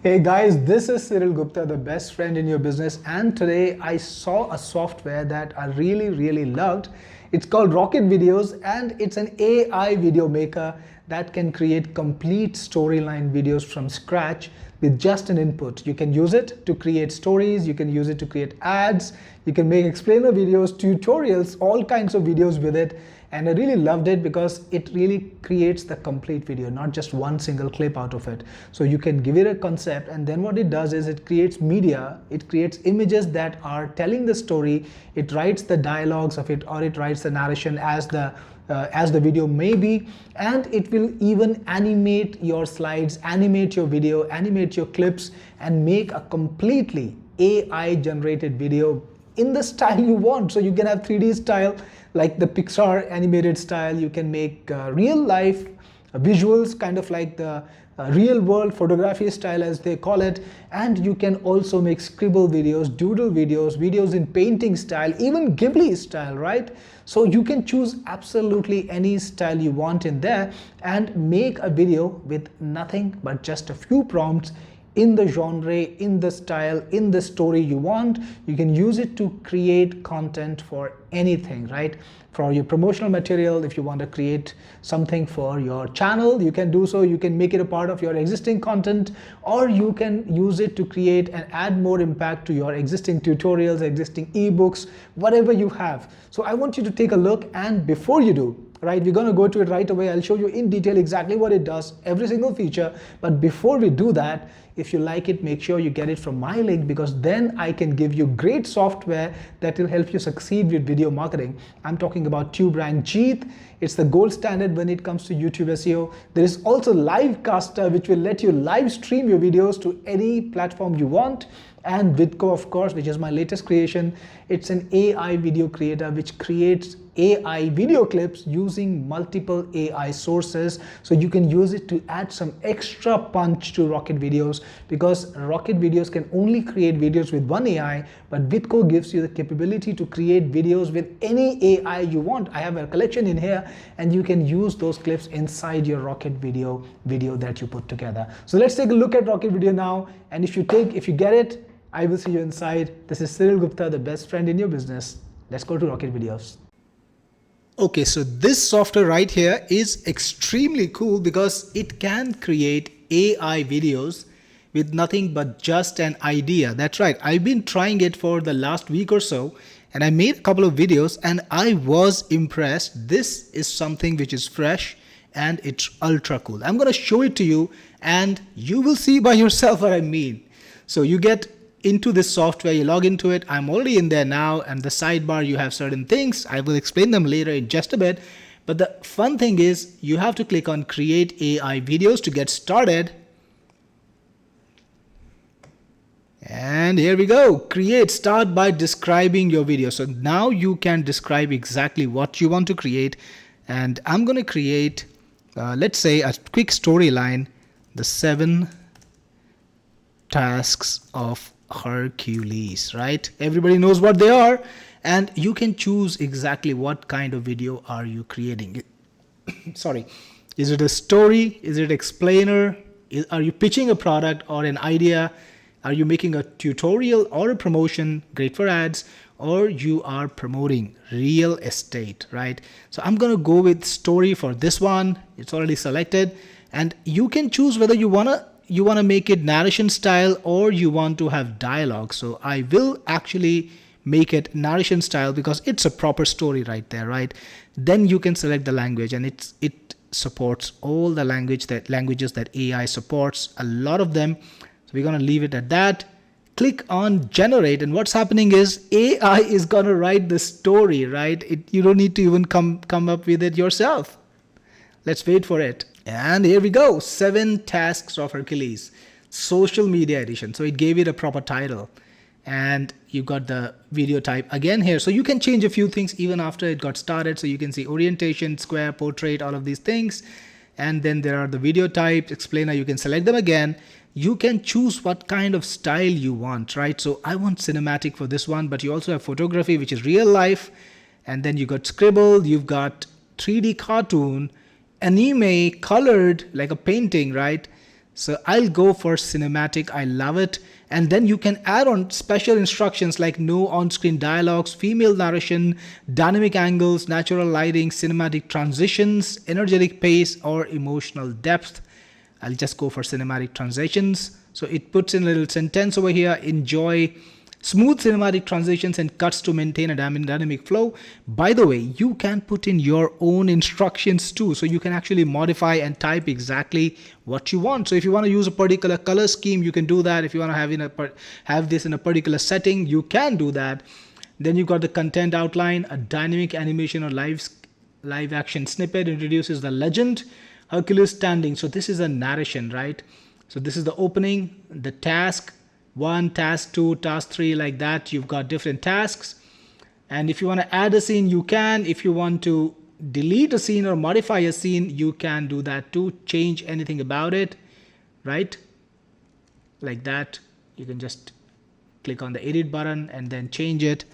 Hey guys, this is Cyril Gupta, the best friend in your business, and today I saw a software that I really loved. It's called RocketVideos, and it's an AI video maker that can create complete storyline videos from scratch with just an input. You can use it to create stories, you can use it to create ads, you can make explainer videos, tutorials, all kinds of videos with it. And I really loved it because it really creates the complete video, not just one single clip out of it. So you can give it a concept, and then what it does is it creates media, it creates images that are telling the story, it writes the dialogues of it, or it writes the narration as the video may be, and it will even animate your slides, animate your video, animate your clips, and make a completely AI generated video in the style you want. So you can have 3D style like the Pixar animated style. You can make real life visuals, kind of like the real world photography style as they call it. And you can also make scribble videos, doodle videos, videos in painting style, even Ghibli style, right? So you can choose absolutely any style you want in there and make a video with nothing but just a few prompts in the genre, in the style, in the story you want. You can use it to create content for anything, right? For your promotional material, if you want to create something for your channel, you can do so. You can make it a part of your existing content, or you can use it to create and add more impact to your existing tutorials, existing ebooks, whatever you have. So I want you to take a look, and before you do, right, we're going to go to it right away. I'll show you in detail exactly what it does, every single feature. But before we do that, if you like it, make sure you get it from my link, because then I can give you great software that will help you succeed with video marketing. I'm talking about TubeRank Jeet. It's the gold standard when it comes to YouTube SEO. There is also Livecaster, which will let you live stream your videos to any platform you want. And Vidco, of course, which is my latest creation. It's an AI video creator which creates AI video clips using multiple AI sources. So you can use it to add some extra punch to RocketVideos, because RocketVideos can only create videos with one AI, but Vidco gives you the capability to create videos with any AI you want. I have a collection in here, and you can use those clips inside your RocketVideo video that you put together. So let's take a look at RocketVideo now, and if you get it, I will see you inside. This is Cyril Gupta, the best friend in your business. Let's go to RocketVideos. Okay, so this software right here is extremely cool because it can create AI videos with nothing but just an idea. That's right. I've been trying it for the last week or so, and I made a couple of videos and I was impressed. This is something which is fresh and it's ultra cool. I'm going to show it to you and you will see by yourself what I mean. So you get into this software, you log into it. I'm already in there now, and the sidebar, you have certain things. I will explain them later in just a bit. But the fun thing is you have to click on create AI videos to get started. And here we go. Start by describing your video. So now you can describe exactly what you want to create. And I'm going to create, let's say, a quick storyline, the 7 tasks of Hercules, right? Everybody knows what they are, and you can choose exactly what kind of video are you creating. Sorry, is it a story? Is it explainer? Are you pitching a product or an idea? Are you making a tutorial or a promotion, great for ads, or you are promoting real estate, right? So I'm going to go with story for this one. It's already selected, and you can choose whether you want to make it narration style or you want to have dialogue. So I will actually make it narration style because it's a proper story right there, right? Then you can select the language, and it supports all the languages that AI supports, a lot of them. So we're going to leave it at that. Click on generate, and what's happening is AI is going to write the story, right? You don't need to even come up with it yourself. Let's wait for it. And here we go, 7 tasks of Hercules, social media edition. So it gave it a proper title, and you got the video type again here. So you can change a few things even after it got started. So you can see orientation, square, portrait, all of these things. And then there are the video types, explainer, you can select them again. You can choose what kind of style you want, right? So I want cinematic for this one, but you also have photography, which is real life. And then you got scribble, you've got 3D cartoon, anime, colored, like a painting, right? So I'll go for cinematic. I love it. And then you can add on special instructions like no on-screen dialogues, female narration, dynamic angles, natural lighting, cinematic transitions, energetic pace, or emotional depth. I'll just go for cinematic transitions. So it puts in a little sentence over here. Enjoy smooth cinematic transitions and cuts to maintain a dynamic flow. By the way, you can put in your own instructions too. So you can actually modify and type exactly what you want. So if you want to use a particular color scheme, you can do that. If you want to have this in a particular setting, you can do that. Then you've got the content outline, a dynamic animation or live action snippet introduces the legend, Hercules standing. So this is a narration, right? So this is the opening, the task 1, task 2, task 3, like that. You've got different tasks. And if you want to add a scene, you can. If you want to delete a scene or modify a scene, you can do that too. Change anything about it, right? Like that. You can just click on the edit button and then change it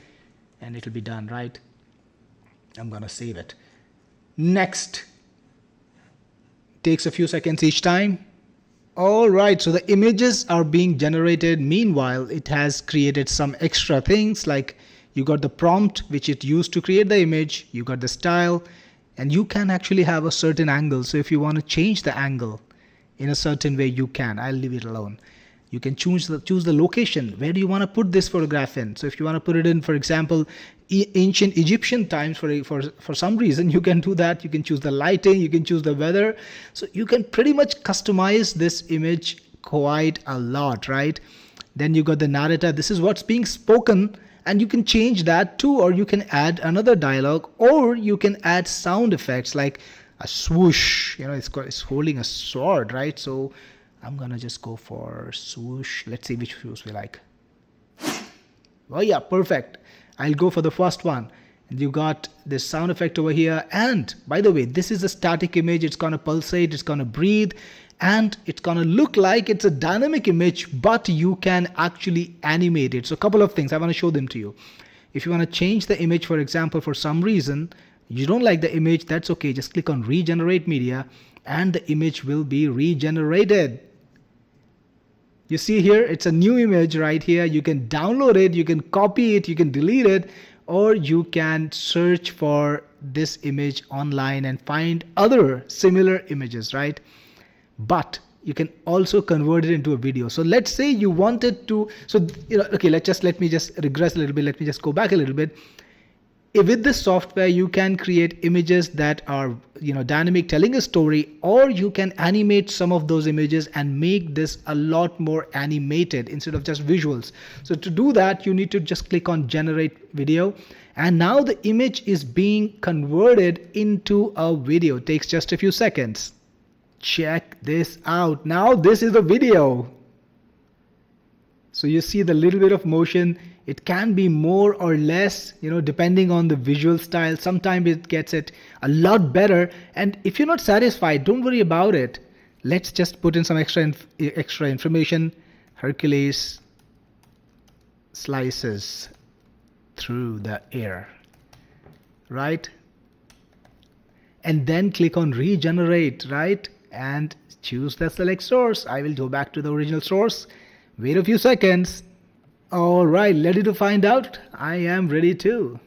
and it'll be done, right? I'm going to save it. Next. Takes a few seconds each time. All right, so the images are being generated. Meanwhile, it has created some extra things like you got the prompt, which it used to create the image. You got the style, and you can actually have a certain angle. So if you want to change the angle in a certain way, you can. I'll leave it alone. You can choose the location. Where do you want to put this photograph in? So if you want to put it in, for example, ancient Egyptian times for some reason, you can do that. You can choose the lighting, you can choose the weather. So you can pretty much customize this image quite a lot, right? Then you got the narrator. This is what's being spoken, and you can change that too, or you can add another dialogue, or you can add sound effects like a swoosh. You know, it's holding a sword, right? So I'm gonna just go for swoosh. Let's see which swoosh we like. Oh yeah, perfect. I'll go for the first one. And you got this sound effect over here. And by the way, this is a static image. It's gonna pulsate, it's gonna breathe, and it's gonna look like it's a dynamic image, but you can actually animate it. So a couple of things, I wanna show them to you. If you wanna change the image, for example, for some reason, you don't like the image, that's okay. Just click on regenerate media and the image will be regenerated. You see here, it's a new image right here. You can download it, you can copy it, you can delete it, or you can search for this image online and find other similar images, right? But you can also convert it into a video. So let's say you wanted to, okay, let me just regress a little bit. Let me just go back a little bit. With this software, you can create images that are, dynamic, telling a story, or you can animate some of those images and make this a lot more animated instead of just visuals. So to do that, you need to just click on generate video. And now the image is being converted into a video. It takes just a few seconds. Check this out. Now this is a video. So you see the little bit of motion. It can be more or less, depending on the visual style. Sometimes it gets it a lot better. And if you're not satisfied, don't worry about it. Let's just put in some extra information. Hercules slices through the air, right? And then click on regenerate, right? And choose the select source. I will go back to the original source. Wait a few seconds. All right, ready to find out? I am ready too.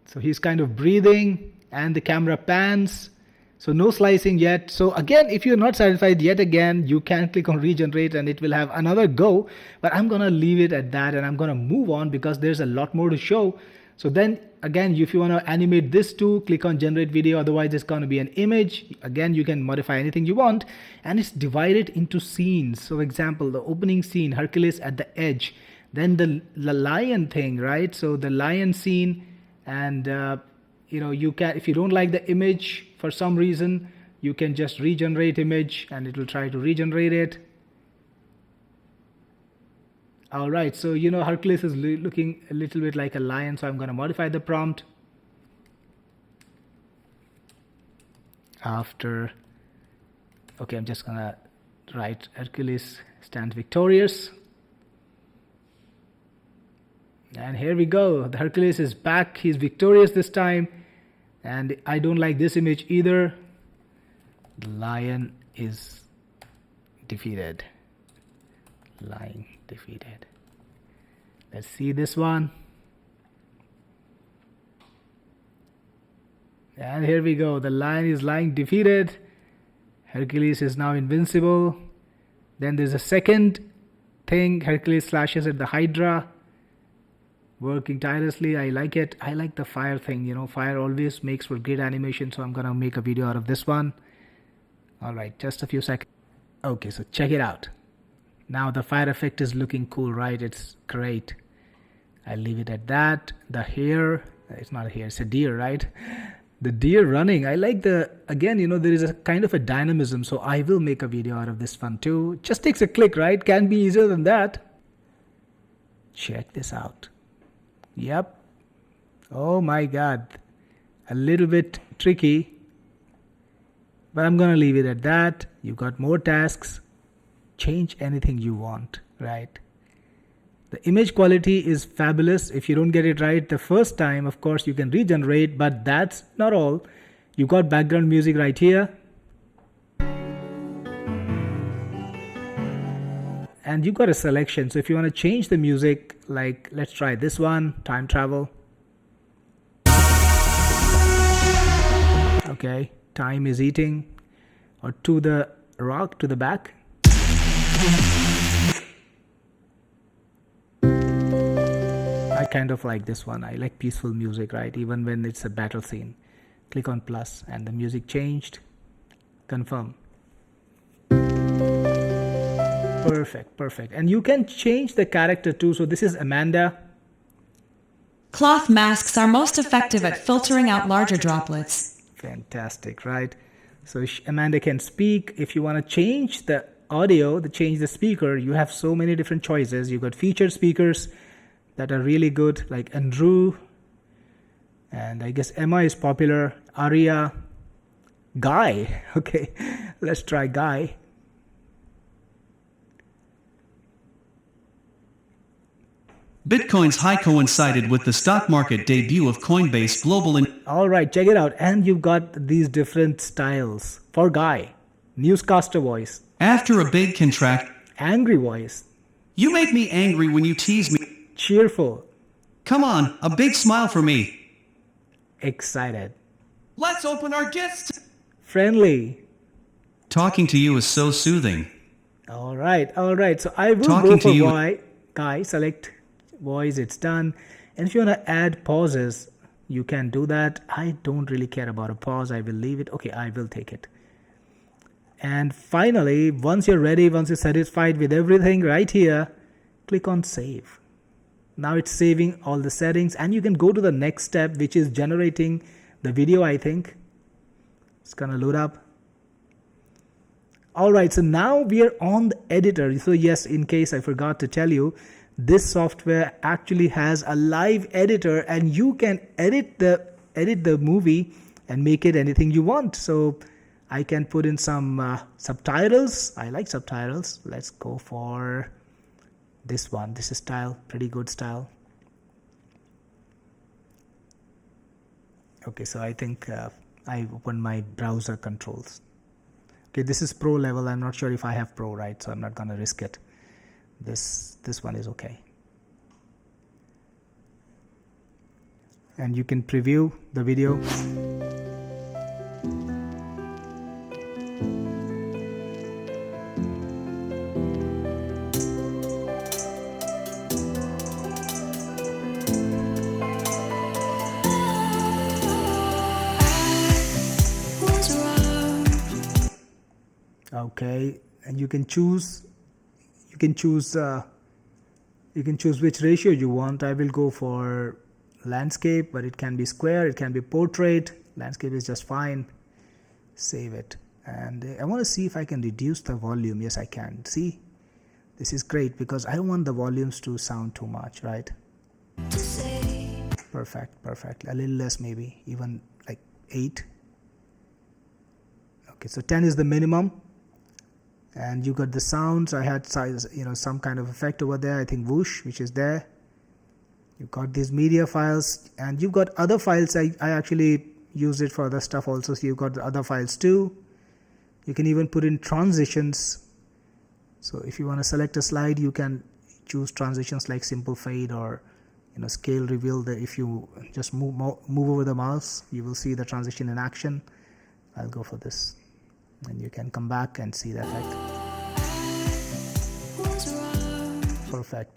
So he's kind of breathing and the camera pans. So no slicing yet. So again, if you're not satisfied yet again, you can click on regenerate and it will have another go. But I'm going to leave it at that and I'm going to move on because there's a lot more to show. So then again, if you want to animate this too, click on generate video. Otherwise, it's going to be an image. Again, you can modify anything you want. And it's divided into scenes. So example, the opening scene, Hercules at the edge. Then the lion thing, right? So the lion scene. And, you can, if you don't like the image for some reason, you can just regenerate image and it will try to regenerate it. All right, so Hercules is looking a little bit like a lion, so I'm going to modify the prompt. Okay, I'm just going to write Hercules stands victorious. And here we go. The Hercules is back. He's victorious this time. And I don't like this image either. The lion is defeated. Lying defeated. Let's see this one. And here we go. The lion is lying defeated. Hercules is now invincible. Then there's a second thing. Hercules slashes at the Hydra. Working tirelessly. I like it. I like the fire thing. You know, fire always makes for great animation. So I'm going to make a video out of this one. Alright, just a few seconds. Okay, so check it out. Now the fire effect is looking cool, right? It's great. I'll leave it at that. The hare. It's not a hare. It's a deer, right? The deer running, I like the, again, you know, there is a kind of a dynamism, so I will make a video out of this one too. Just takes a click, right? Can be easier than that. Check this out. Yep. Oh my God. A little bit tricky, but I'm going to leave it at that. You got more tasks. Change anything you want, right? The image quality is fabulous. If you don't get it right the first time, of course, you can regenerate, but that's not all. You got background music right here. And you got a selection. So if you want to change the music, like let's try this one, time travel. Okay, time is eating. Or to the rock, to the back. I kind of like this one. I like peaceful music, right? Even when it's a battle scene. Click on plus and the music changed. Confirm. Perfect, perfect. And you can change the character too. So this is Amanda. Cloth masks are most effective at filtering out larger droplets. Fantastic, right? So Amanda can speak. If you want to change the audio, change the speaker, you have so many different choices. You got featured speakers that are really good, like Andrew, and I guess Emma is popular, Aria, Guy. Okay, let's try Guy. Bitcoin's high coincided with the stock market debut of Coinbase Global. All right, check it out. And you've got these different styles. For Guy, newscaster voice. After a big contract. Angry voice. You make me angry when you tease me. Cheerful. Come on, a big smile for me. Excited. Let's open our gifts. Friendly. Talking to you is so soothing. All right. So I will Talking go to for Guy. Select voice. It's done. And if you want to add pauses, you can do that. I don't really care about a pause. I will leave it. Okay, I will take it. And finally, once you're ready, once you're satisfied with everything right here, click on save. Now it's saving all the settings and you can go to the next step, which is generating the video, I think. It's gonna load up. All right, so now we are on the editor. So yes, in case I forgot to tell you, this software actually has a live editor and you can edit the movie and make it anything you want. So I can put in some subtitles. I like subtitles. Let's go for this one. This is style, pretty good style. Okay, so I think I opened my browser controls. Okay, this is pro level. I'm not sure if I have pro, right? So I'm not gonna risk it. This one is okay. And you can preview the video. Okay, and you can choose which ratio you want. I will go for landscape, but it can be square, it can be portrait. Landscape is just fine. Save it. And I want to see if I can reduce the volume. Yes, I can. See, this is great because I don't want the volumes to sound too much, right? Perfect. A little less, maybe even like 8. Okay, so 10 is the minimum. And you got the sounds. I had size, some kind of effect over there. I think whoosh, which is there. You've got these media files, and you've got other files. I actually use it for other stuff also. So you've got the other files too. You can even put in transitions. So if you want to select a slide, you can choose transitions like simple fade or scale reveal. If you just move over the mouse, you will see the transition in action. I'll go for this, and you can come back and see the effect.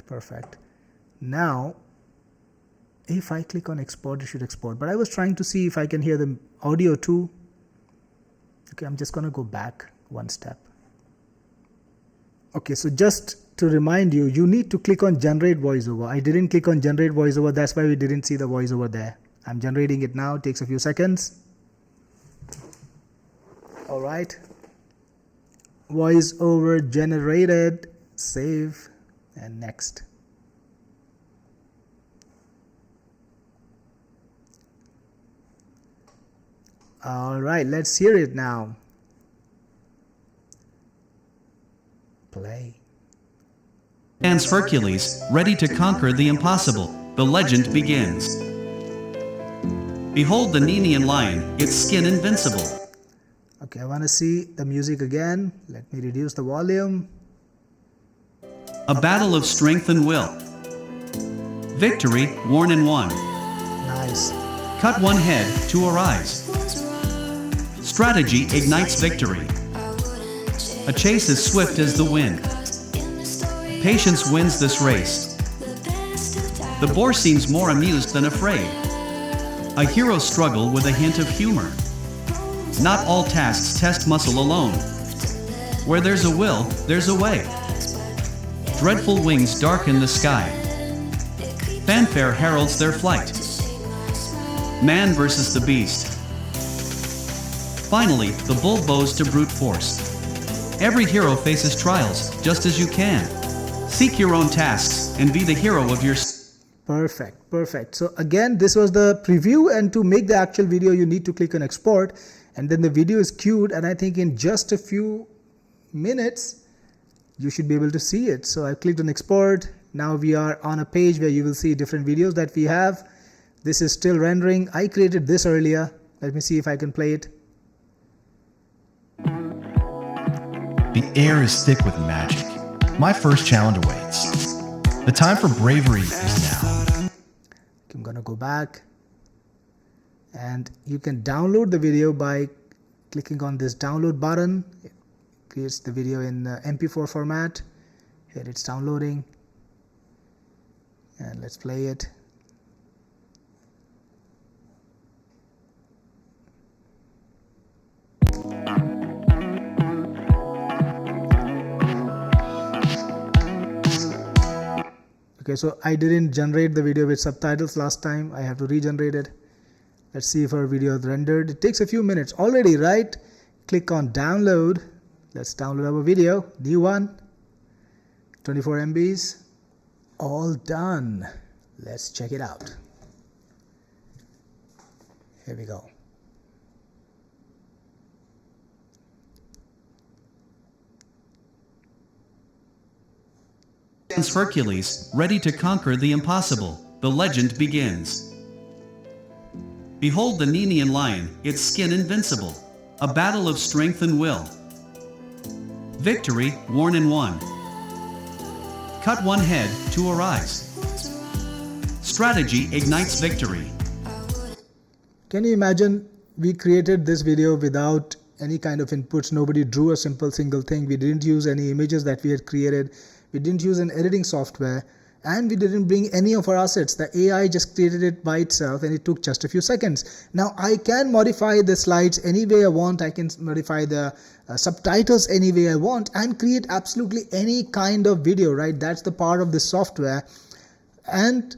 Perfect. Now if I click on export, it should export, but I was trying to see if I can hear the audio too. Okay, I'm just going to go back one step. Okay, so just to remind you, you need to click on generate voiceover. I didn't click on generate voiceover, that's why we didn't see the voiceover there. I'm generating it now, it takes a few seconds. All right, voiceover generated, save, and next. All right, let's hear it now. Play. Stands Hercules, ready to conquer the impossible. The legend begins. Behold the Nemean lion, its skin invincible. Okay, I want to see the music again. Let me reduce the volume. A battle of strength and will. Victory, worn and won. Nice. Cut one head to arise. Strategy ignites victory. A chase as swift as the wind. Patience wins this race. The boar seems more amused than afraid. A hero struggle with a hint of humor. Not all tasks test muscle alone. Where there's a will, there's a way. Dreadful wings darken the sky. Fanfare heralds their flight. Man versus the beast. Finally, the bull bows to brute force. Every hero faces trials, just as you can. Seek your own tasks and be the hero of your... Perfect. So again, this was the preview, and to make the actual video, you need to click on export, and then the video is queued, and I think in just a few minutes, you should be able to see it. So I clicked on export. Now we are on a page where you will see different videos that we have. This is still rendering. I created this earlier. Let me see if I can play it. The air is thick with magic. My first challenge awaits. The time for bravery is now. I'm gonna go back, and you can download the video by clicking on this download button. It creates the video in MP4 format. Here it's downloading, and let's play it. Okay, so I didn't generate the video with subtitles last time. I have to regenerate it. Let's see if our video is rendered. It takes a few minutes already, right? Click on download. Let's download our video. New one. 24 MBs. All done. Let's check it out. Here we go. Stands Hercules, ready to conquer the impossible. The legend begins. Behold the Nemean lion, its skin invincible. A battle of strength and will. Victory, worn and won. Cut one head to arise. Strategy ignites victory. Can you imagine we created this video without any kind of inputs? Nobody drew a simple single thing. We didn't use any images that we had created. We didn't use an editing software, and we didn't bring any of our assets. The AI just created it by itself, and it took just a few seconds. Now I can modify the slides any way I want. I can modify the subtitles any way I want, and create absolutely any kind of video, right? That's the part of this software. And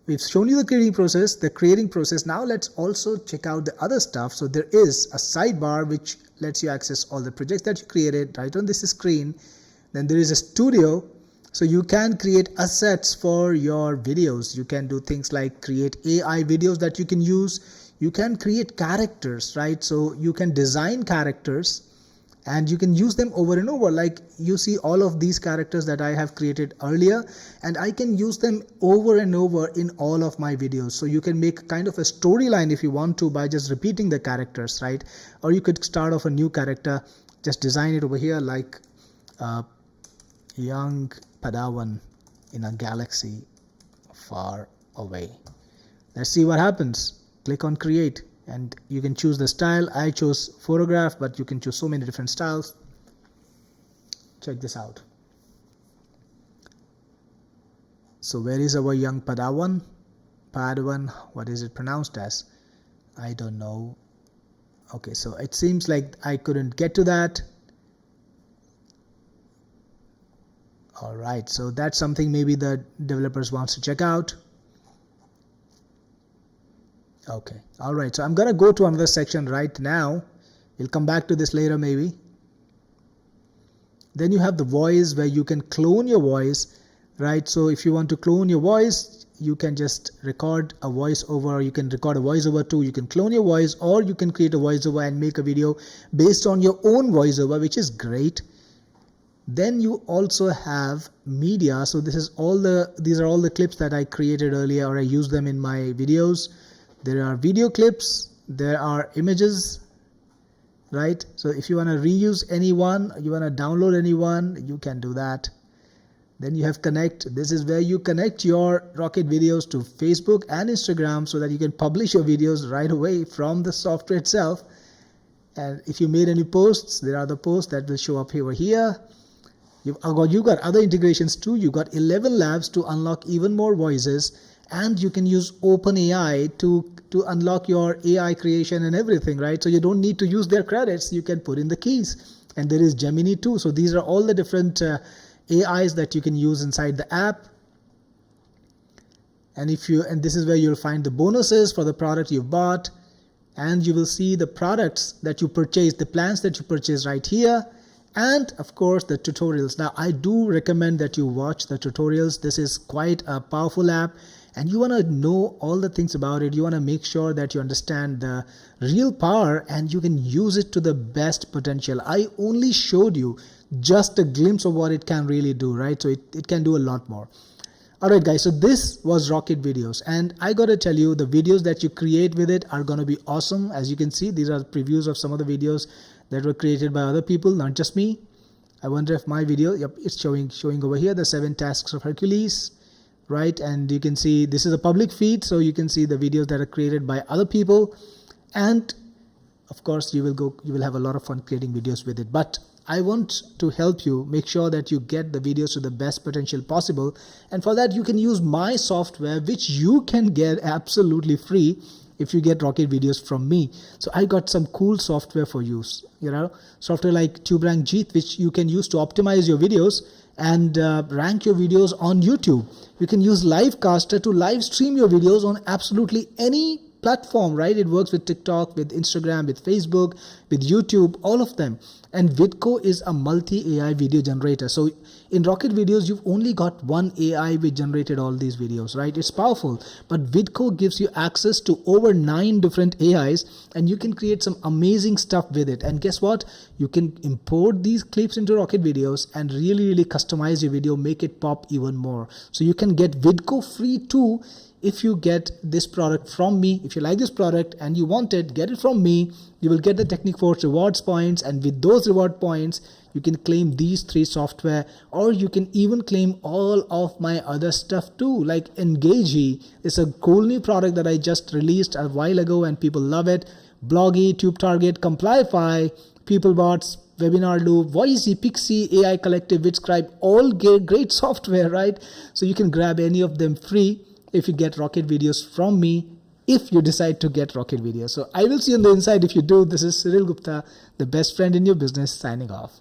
we've shown you the creating process. Now let's also check out the other stuff. So there is a sidebar which lets you access all the projects that you created right on this screen. Then there is a studio, so you can create assets for your videos. You can do things like create AI videos that you can use. You can create characters, right? So you can design characters and you can use them over and over. Like you see all of these characters that I have created earlier, and I can use them over and over in all of my videos. So you can make kind of a storyline if you want to by just repeating the characters, right? Or you could start off a new character, just design it over here like young Padawan in a galaxy far away. Let's see what happens. Click on create and you can choose the style. I chose photograph, but you can choose so many different styles. Check this out. So where is our young Padawan? Padawan, what is it pronounced as? I don't know. Okay, so it seems like I couldn't get to that. Alright, so that's something maybe the developers wants to check out. Okay, alright, so I'm gonna go to another section right now. We'll come back to this later maybe. Then you have the voice where you can clone your voice, right? So if you want to clone your voice, you can just record a voiceover. You can record a voiceover too. You can clone your voice, or you can create a voiceover and make a video based on your own voiceover, which is great. Then you also have media. So these are all the clips that I created earlier, or I used them in my videos. There are video clips, there are images, right? So if you want to reuse any one, you want to download any one, you can do that. Then you have connect. This is where you connect your Rocket videos to Facebook and Instagram so that you can publish your videos right away from the software itself. And if you made any posts, there are the posts that will show up over here. You've got other integrations too. You've got ElevenLabs to unlock even more voices, and you can use OpenAI to unlock your AI creation and everything, right? So you don't need to use their credits. You can put in the keys. And there is Gemini too. So these are all the different AIs that you can use inside the app. And this is where you'll find the bonuses for the product you've bought, and you will see the products that you purchased, the plans that you purchased right here, and of course the tutorials. Now I do recommend that you watch the tutorials. This is quite a powerful app, and you want to know all the things about it. You want to make sure that you understand the real power and you can use it to the best potential. I only showed you just a glimpse of what it can really do, right? So it can do a lot more. Alright guys, so this was Rocket Videos, and I gotta tell you, the videos that you create with it are gonna be awesome. As you can see, these are previews of some of the videos that were created by other people, not just me. I wonder if my video, yep, it's showing over here, the 7 tasks of Hercules, right? And you can see this is a public feed, so you can see the videos that are created by other people, and of course you will have a lot of fun creating videos with it. But I want to help you make sure that you get the videos to the best potential possible, and for that you can use my software, which you can get absolutely free if you get Rocket Videos from me. So I got some cool software for use, software like TubeRank Jeet, which you can use to optimize your videos and rank your videos on YouTube. You can use Livecaster to live stream your videos on absolutely any platform, right? It works with TikTok, with Instagram, with Facebook, with YouTube, all of them. And Vidco is a multi-AI video generator. So in Rocket Videos, you've only got one AI which generated all these videos, right? It's powerful, but Vidco gives you access to over 9 different AIs, and you can create some amazing stuff with it. And guess what? You can import these clips into Rocket Videos and really customize your video, make it pop even more. So you can get Vidco free too if you get this product from me. If you like this product and you want it, get it from me. You will get the Technic Force rewards points, and with those reward points you can claim these 3 software, or you can even claim all of my other stuff too, like Engagey. It's a cool new product that I just released a while ago and people love it. Bloggy, TubeTarget, Complyify, PeopleBots, Webinar Loop, Voicey, Pixie, AI Collective, VidScribe, all great software, right? So you can grab any of them free if you get Rocket Videos from me, if you decide to get Rocket Videos. So I will see you on the inside if you do. This is Cyril Gupta, the best friend in your business, signing off.